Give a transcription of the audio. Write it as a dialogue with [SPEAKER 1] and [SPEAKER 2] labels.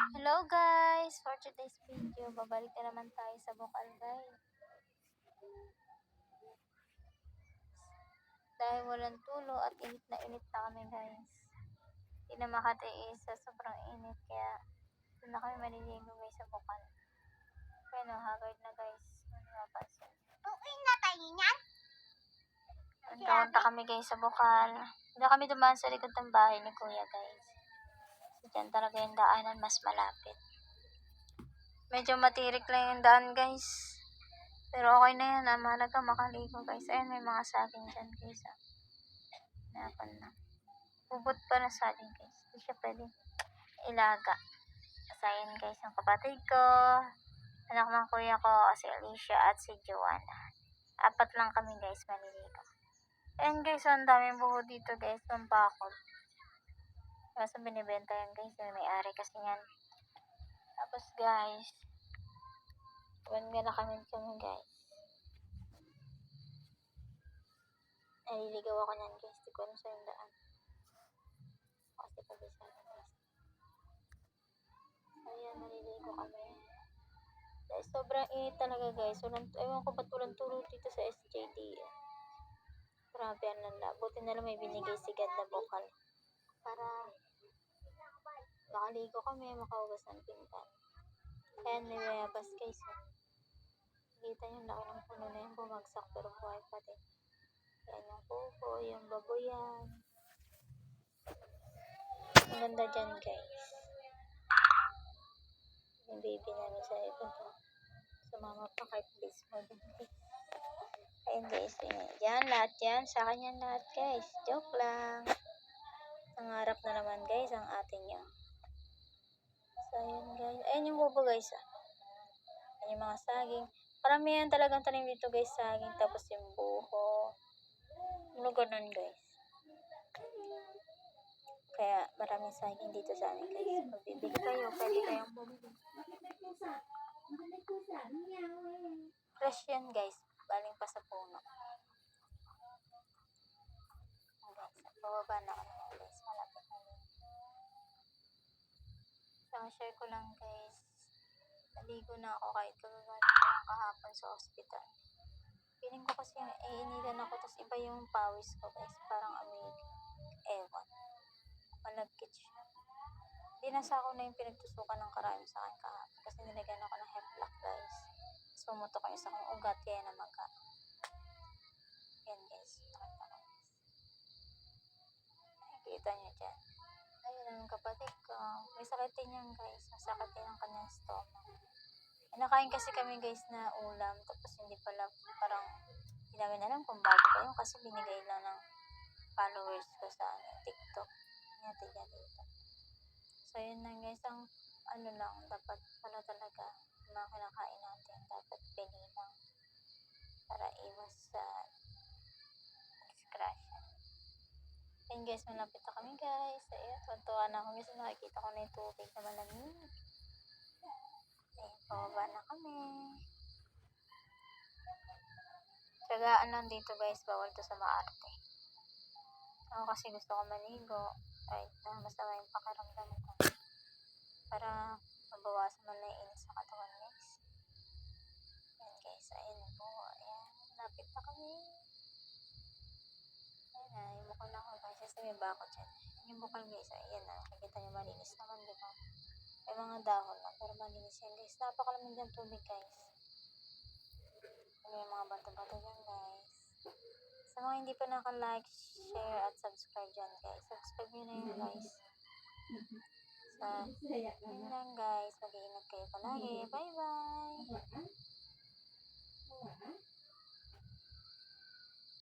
[SPEAKER 1] Hello guys! For today's video, babalik na naman tayo sa bukal guys. Dahil walang tulo at init na kami guys. Hindi na makatiis sa sobrang init kaya doon na kami maliligo guys sa bukal. Kaya no, haggard na guys. Hindi mapansin.
[SPEAKER 2] Uwi na tayo niyan?
[SPEAKER 1] Punta kami guys sa bukal. Hindi kami dumaan sa likod ng bahay ni kuya guys. Diyan talaga yung daanan mas malapit. Medyo matirik lang yung daan guys. Pero okay na yan. Mahalaga makaligo guys. Ayun, may mga saging dyan guys. Napan na. Bubot pa na saging guys. Hindi siya pwede ilaga. Kasi ayun guys, ang kapatid ko. Anak ng kuya ko, si Alicia at si Joanna. 4 lang kami guys, maliligo. Ayun guys, ang daming buho dito guys. Pampakot. Kasi binibenta yan guys. May-ari kasi yan. Tapos guys, ganda na kami guys. Naliligaw ako nyan guys. Di ko alam sa yung daan. Kasi pabisa na guys. Ayan, naliligo kami. Dahil sobrang init talaga guys. Ewan ko ba't walang turo dito sa SJD. Grabe ang lala. Buti na lang may binigay si God na bukal. Para makaligo kami, makahugas ng pinggan. Ayan, may mayabas guys. Kita nyo, laki ng puno na yung bumagsak pero buhay pa din. Ayan yung kuko, yung baboyan. Ang ganda dyan guys. Yung baby namin sa ito. Sumama pa kahit baseball din guys. Ayan guys, yan lahat yan. Sa akin yan lahat guys. Joke lang. Nangarap na naman guys ang atin nyo. So ayan guys. Ayan yung bubo guys. Ayan yung mga saging. Paramihan talagang tanim dito guys, saging. Tapos yung buho. Ano ganun guys. Kaya maraming saging dito sa amin guys. Magbibili kayo, pwede kayong bumili. Fresh yan guys. Baling pa sa puno. Guys, bababa na kami guys. Malapit na yun. So, share ko lang guys. Naligo na ako kahit kagagaling ko lang kahapon sa hospital. Feeling ko kasi inilan ako, tapos iba yung pawis ko guys. Parang amig. Ewan. Malagkit siya. Dinasa ko na yung pinagtusukan ng karayom sa akin kahapon. Kasi nilagyan ako ng hemlock guys. Sumutok ko yung isa kong ugat kaya namaga. Yan guys. Nakita ko guys. Nakikita nyo dyan. Ayun ang kapatid ko. May sakit din yan guys. Masakit din ang kanyang stomach. Nakain kasi kami guys na ulam. Tapos hindi pala parang hindi namin alam kung bago ba yun. Kasi binigay lang ng followers ko sa TikTok. Natin yan dito. So yun lang guys. Ang ano lang. Dapat pala talaga mga kinakain natin. Dapat pili lang. Para iwas sa disgrasya. Ayun guys, malapit na kami guys. Ayun, tuntuan na ako guys. Nakikita ko na yung tubig na malamig. Ayun, pababa na kami. Tsagaan lang dito guys. Bawal to sa maarte. Ako kasi gusto ko maligo. Kahit na masama yung pakiramdam ko. Para mabawasan man na yung init sa katawan guys. Ayun guys, ayun po. Ayan, malapit na kami. Ayan, yung bukal na ako guys. Kasi may bakot yan. Yung bukal guys, ayan na. Nakikita nyo malinis naman, di ba? May mga dahon lang, pero malinis yan guys. Napakalamig ng tubig guys. May mga bato-bato dyan guys. Sa mga hindi pa naka-like, share, at subscribe dyan guys. Subscribe nyo na yun guys. Yun lang guys. Mag-iingat kayo palagi. Bye bye!